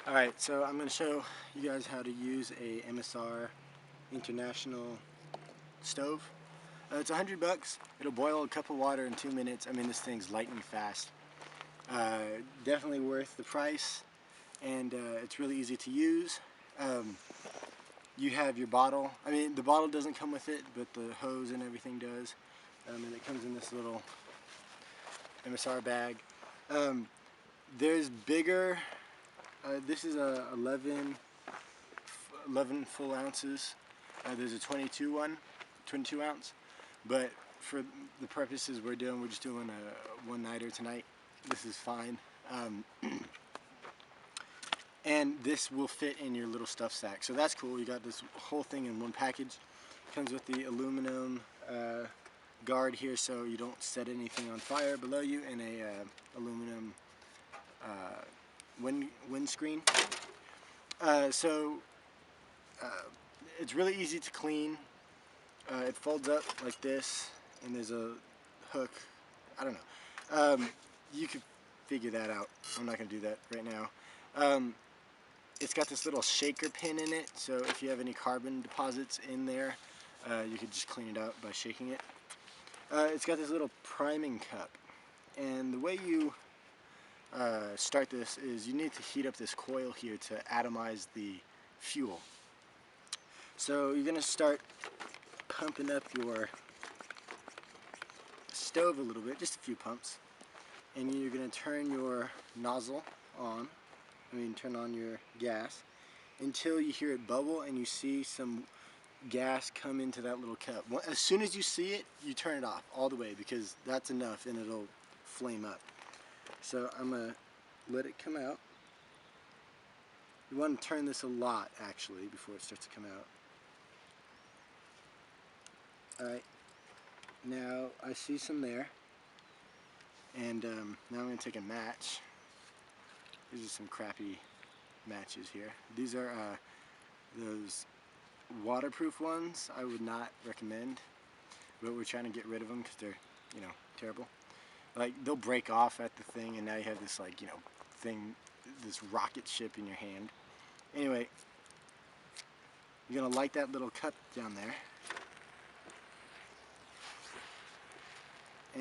Alright, so I'm going to show you guys how to use a MSR International stove. It's $100. It'll boil a cup of water in 2 minutes. I mean, this thing's lightning fast. Definitely worth the price, and it's really easy to use. You have your bottle. I mean, the bottle doesn't come with it, but the hose and everything does. And it comes in this little MSR bag. There's bigger. This is a 11 full ounces. There's a 22 ounce. But for the purposes we're just doing a one-nighter tonight. This is fine. And this will fit in your little stuff sack. So that's cool. You got this whole thing in one package. Comes with the aluminum guard here so you don't set anything on fire below you, and a aluminum windscreen. It's really easy to clean. It folds up like this, and there's a hook. I don't know. You could figure that out. I'm not going to do that right now. It's got this little shaker pin in it, so if you have any carbon deposits in there, you could just clean it out by shaking it. It's got this little priming cup, and the way you start this is you need to heat up this coil here to atomize the fuel. So you're going to start pumping up your stove a little bit, just a few pumps, and you're going to turn your nozzle on, turn on your gas until you hear it bubble and you see some gas come into that little cup. As soon as you see it, you turn it off all the way, because that's enough and it'll flame up. So I'm going to let it come out. You want to turn this a lot, actually, before it starts to come out. Alright, now I see some there, and now I'm going to take a match. These are some crappy matches here. These are those waterproof ones. I would not recommend, but we're trying to get rid of them because they're, terrible. Like, they'll break off at the thing, and now you have this, thing, this rocket ship in your hand. Anyway, you're going to light that little cup down there.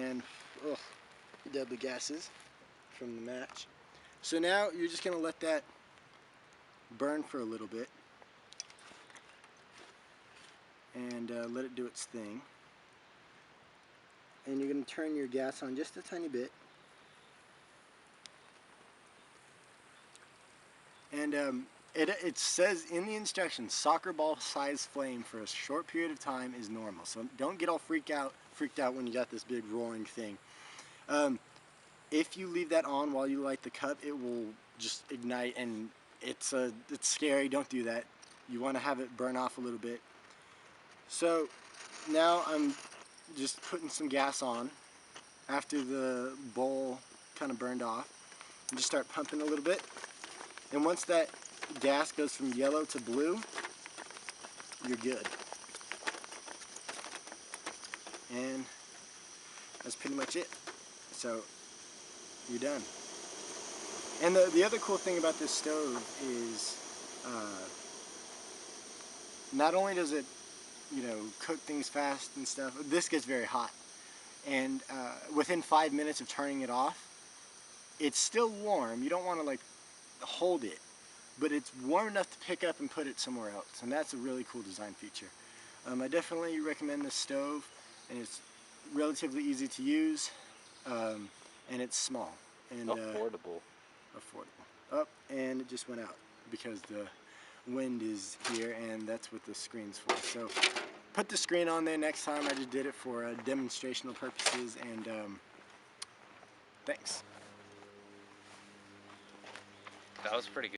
And, deadly gases from the match. So now you're just going to let that burn for a little bit, and let it do its thing. And you're going to turn your gas on just a tiny bit. And it says in the instructions, soccer ball size flame for a short period of time is normal. So don't get all freaked out when you got this big roaring thing. If you leave that on while you light the cup, it will just ignite, and it's scary. Don't do that. You want to have it burn off a little bit. So now I'm just putting some gas on after the bowl kind of burned off, and just start pumping a little bit. And once that gas goes from yellow to blue, you're good. And that's pretty much it. So you're done. And the other cool thing about this stove is not only does it cook things fast and stuff, this gets very hot. And within 5 minutes of turning it off, it's still warm. You don't want to hold it, but it's warm enough to pick up and put it somewhere else, and that's a really cool design feature. I definitely recommend this stove, and it's relatively easy to use, and it's small and affordable. Up, and it just went out because the wind is here, and that's what the screen's for. So put the screen on there next time. I just did it for demonstrational purposes, and thanks. That was pretty good.